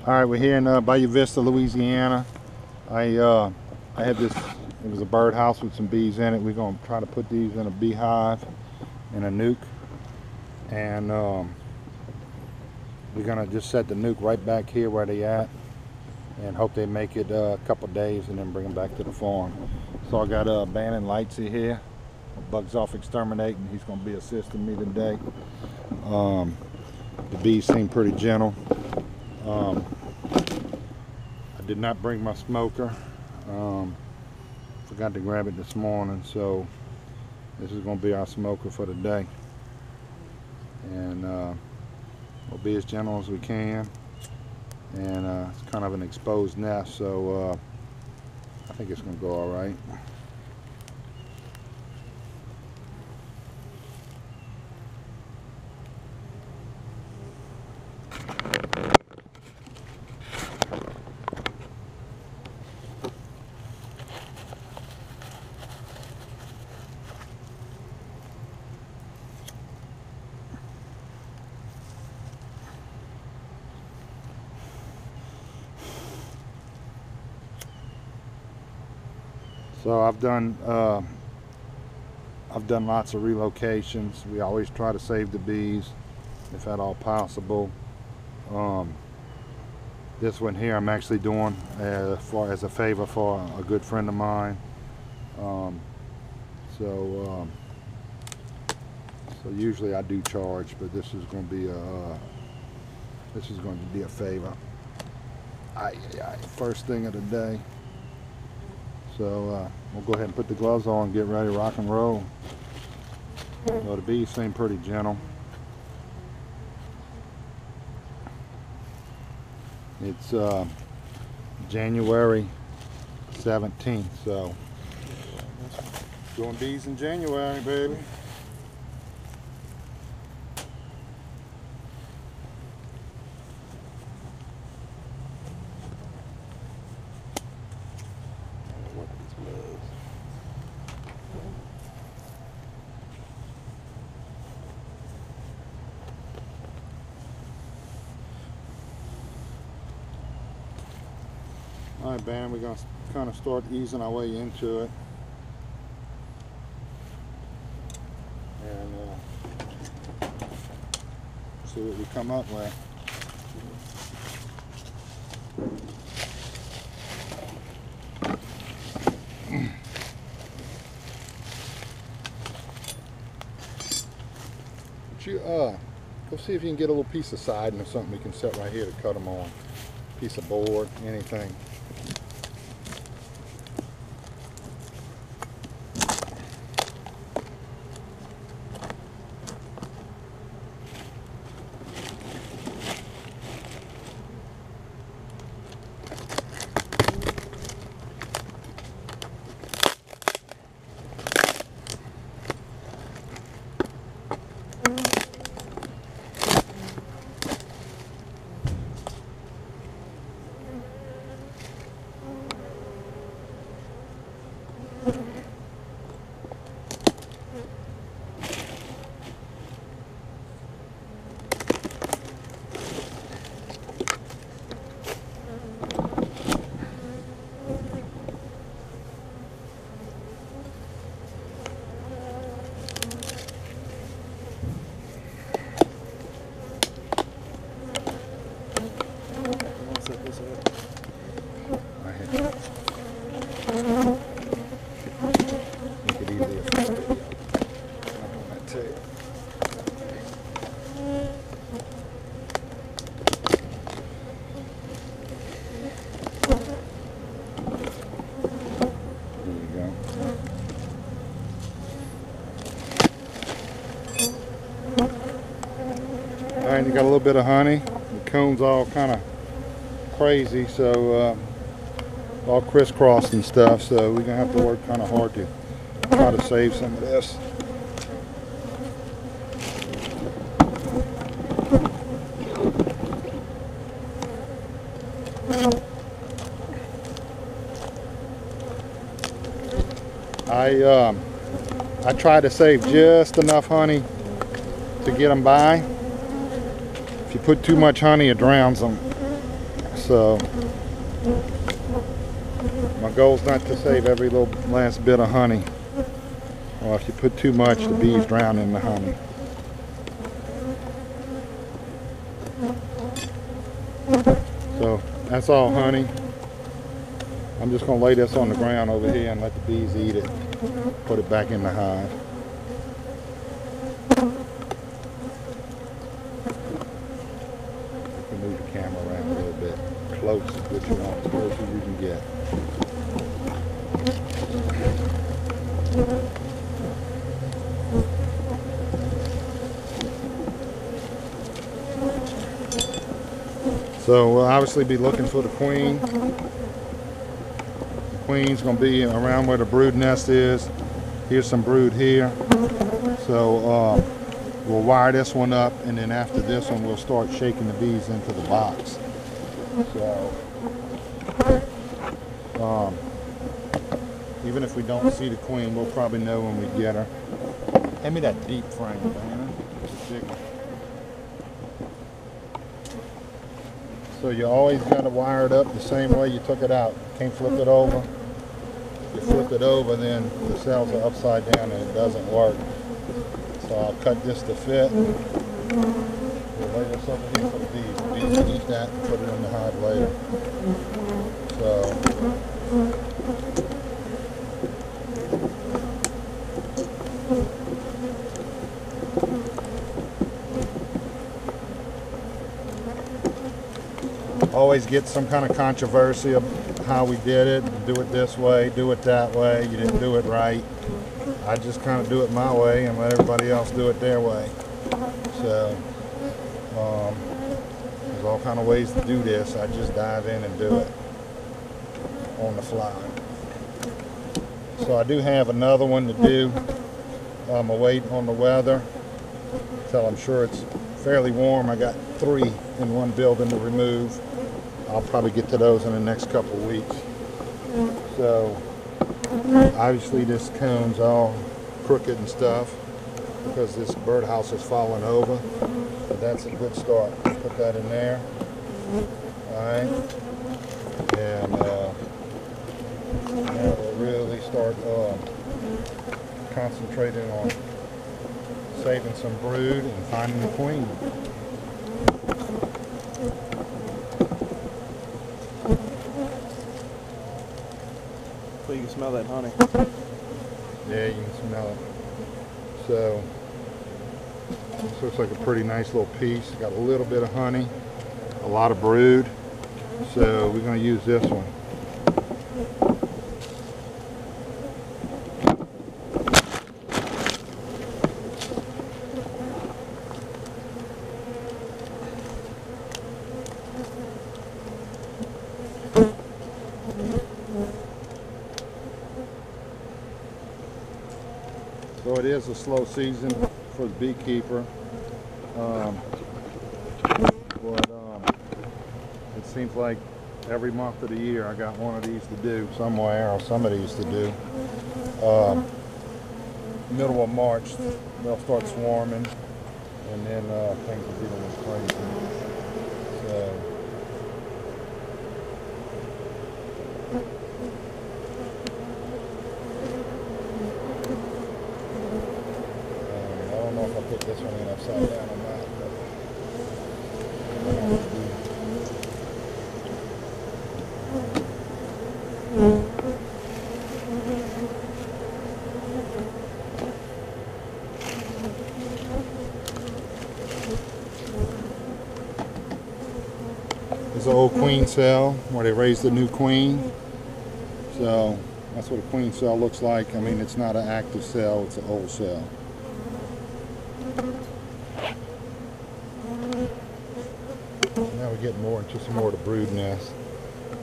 All right, we're here in Bayou Vista, Louisiana. I had this, it was a birdhouse with some bees in it. We're gonna try to put these in a beehive and a nuke. And we're gonna just set the nuke right back here where they at and hope they make it a couple days and then bring them back to the farm. So I got Bannon Lightsy here, Bugs Off Exterminating. He's gonna be assisting me today. The bees seem pretty gentle. I did not bring my smoker. Forgot to grab it this morning, so this is going to be our smoker for the day. And we'll be as gentle as we can. And it's kind of an exposed nest, so I think it's going to go all right. So I've done lots of relocations. We always try to save the bees if at all possible. This one here I'm actually doing as a favor for a good friend of mine. So usually I do charge, but this is going to be a favor. First thing of the day. So we'll go ahead and put the gloves on and get ready to rock and roll. Well, the bees seem pretty gentle. It's January 17th, so doing bees in January, baby. All right, Bannon, we're going to kind of start easing our way into it. And see what we come up with. But you, go see if you can get a little piece of siding or something we can set right here to cut them on. Piece of board, anything. Alright, you got a little bit of honey. The cone's all kind of crazy, so all crisscrossed and stuff, so we're gonna have to work kind of hard to try to save some of this. I try to save just enough honey to get them by. If you put too much honey, it drowns them. So my goal is not to save every little last bit of honey. Well, if you put too much, the bees drown in the honey. So that's all honey. I'm just going to lay this on the ground over here and let the bees eat it. Put it back in the hive. You can move the camera around a little bit. Close is what you want, as close as you can get. So we'll obviously be looking for the queen. The queen's going to be around where the brood nest is. Here's some brood here. So we'll wire this one up, and then after this one we'll start shaking the bees into the box. So even if we don't see the queen, we'll probably know when we get her. Hand me that deep frame, Diana. So you always got to wire it up the same way you took it out. Can't flip it over. If you flip it over, then the cells are upside down and it doesn't work. So I'll cut this to fit. We'll lay this over here for the bees. The bees can eat that and put it in the hive later. So always get some kind of controversy of how we did it. Do it this way, do it that way. You didn't do it right. I just kind of do it my way and let everybody else do it their way. So there's all kind of ways to do this. I just dive in and do it on the fly. So I do have another one to do. I'm waiting on the weather until I'm sure it's fairly warm. I got 3 in one building to remove. I'll probably get to those in the next couple of weeks. So obviously this cone's all crooked and stuff because this birdhouse is falling over. But that's a good start. Put that in there. Alright. And now we'll really start concentrating on saving some brood and finding the queen. So you can smell that honey. Yeah, you can smell it. So this looks like a pretty nice little piece. Got a little bit of honey, a lot of brood. So we're going to use this one. So it is a slow season for the beekeeper, it seems like every month of the year I got one of these to do somewhere, or some of these to do. Middle of March they'll start swarming, and then things will be a little crazy. So I'll put this one in upside down on that. This is an old queen cell where they raised the new queen. So that's what a queen cell looks like. I mean, it's not an active cell, it's an old cell. Now we're getting more into some more of the brood nest.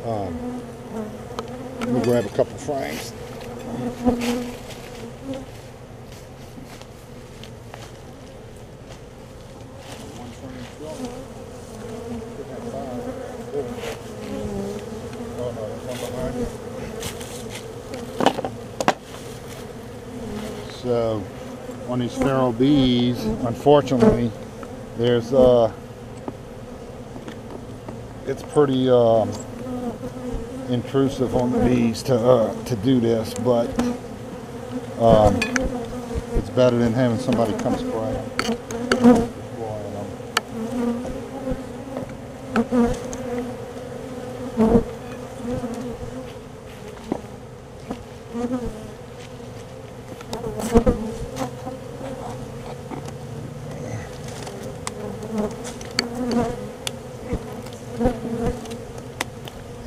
We'll grab a couple frames. Oh no, there's one behind you. So on these feral bees, unfortunately, there's it's pretty intrusive on the bees to do this, but it's better than having somebody come spray them.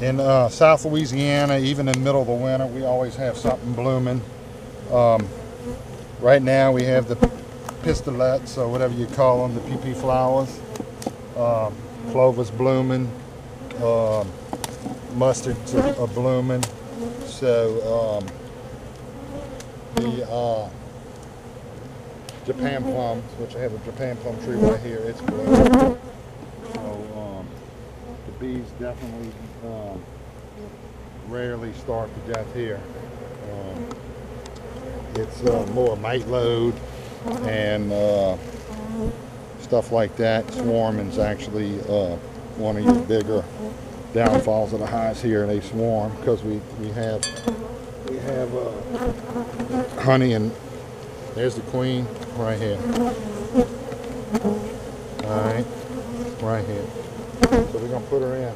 In South Louisiana, even in the middle of the winter, we always have something blooming. Right now we have the pistolets, or whatever you call them, the PP flowers. Clover's blooming. Mustards are blooming. So the Japan plums, which I have a Japan plum tree right here, it's blooming. So the bees definitely rarely starve to death here. It's more mite load and stuff like that. Swarming's actually one of your bigger downfalls of the hives here. They swarm because we have honey, and there's the queen right here. All right, right here. So we're gonna put her in.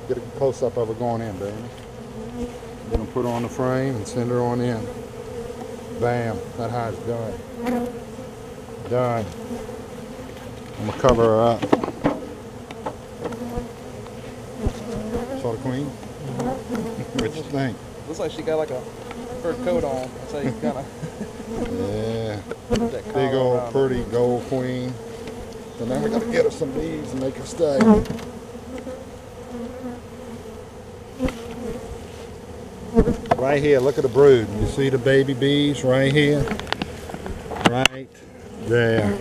Get a close up of her going in, baby. We're gonna put her on the frame and send her on in. Bam, that hive's done. Done. I'm gonna cover her up. Saw the queen? What you think? Looks like she got like a fur coat on. That's how you kind of. Yeah. Big old pretty gold queen. So now we gotta get her some bees and make her stay. Right here, look at the brood. You see the baby bees right here? Right there.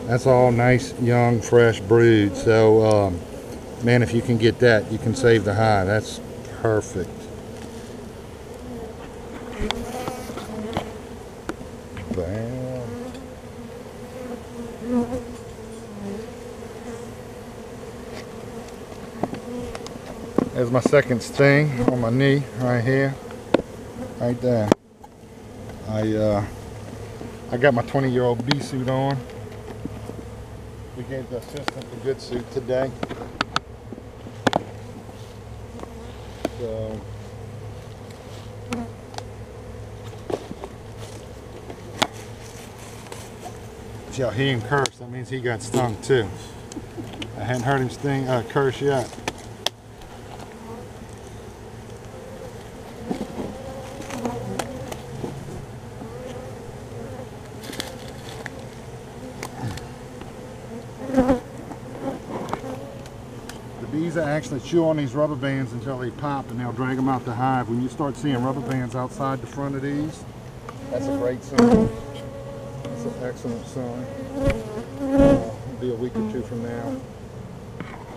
That's all nice, young, fresh brood. So, man, if you can get that, you can save the hive. That's perfect. Bam. There's my second sting on my knee right here, right there. I got my 20-year-old bee suit on. We gave the assistant the good suit today. So if y'all hear him curse, that means he got stung too. I hadn't heard him curse yet. Bees actually chew on these rubber bands until they pop, and they'll drag them out the hive. When you start seeing rubber bands outside the front of these, that's a great sign. That's an excellent sign. It'll be a week or two from now.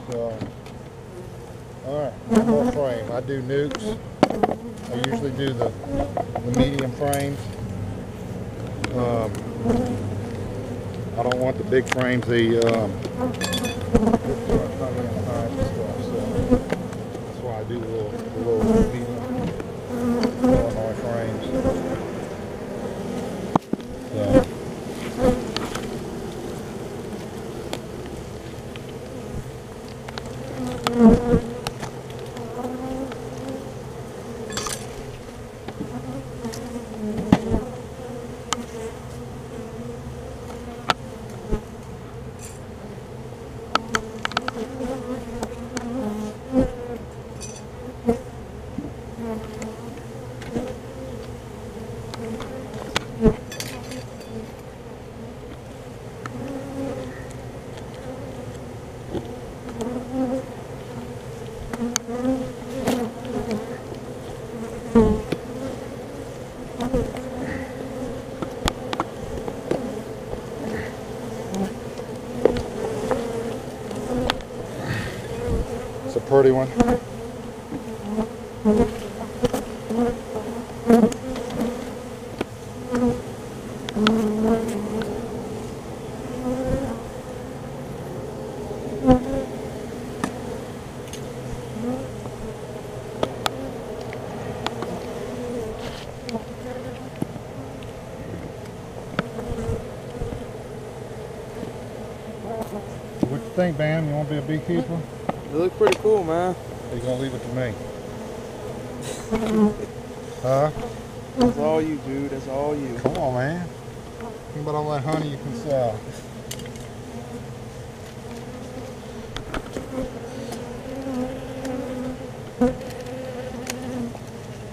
So, alright, one more frame. I do nukes. I usually do the medium frames. I don't want the big frames. That's why I do the little medium Illinois frames. So. It's a pretty one. think, Bam? You want to be a beekeeper? It looks pretty cool, man. Or you gonna leave it to me? Huh? That's all you, dude. That's all you. Come on, man. Think about all that honey you can sell.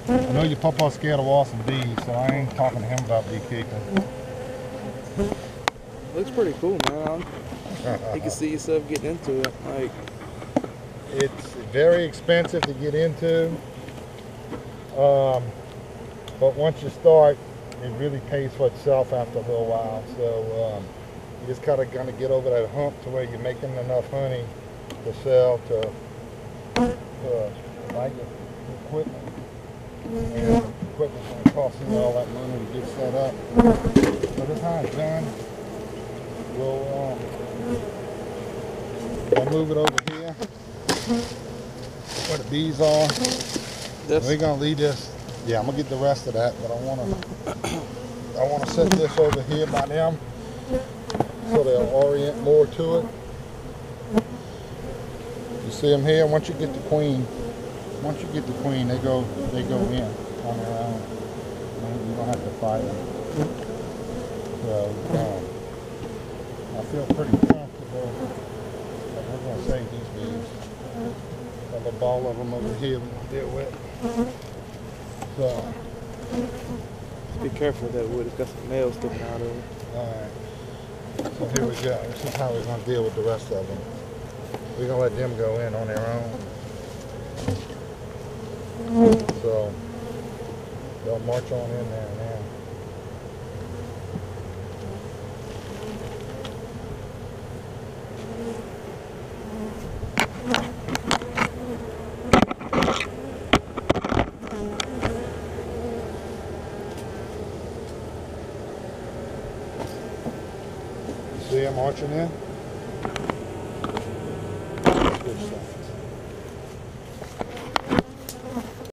I know your papa's scared of wasps and bees, so I ain't talking to him about beekeeping. Looks pretty cool, man. You can see yourself getting into it. Like, it's very expensive to get into, but once you start, it really pays for itself after a little while. So you just kind of gonna get over that hump to where you're making enough honey to sell to buy your equipment. And the equipment's gonna cost you all that money to get set up. So this how it's done. We'll move it over here where the bees are. We're gonna leave this. Yeah, I'm gonna get the rest of that, but I wanna set this over here by them so they'll orient more to it. You see them here. Once you get the queen, they go in on their own. You don't have to fight them. So I feel pretty comfortable that we're going to save these bees. Got a ball of them over here we can deal with. So, be careful with that wood. It's got some nails sticking out of it. alright. So here we go. This is how we're going to deal with the rest of them. We're going to let them go in on their own. So, they'll march on in there now. See them marching in? Good stuff.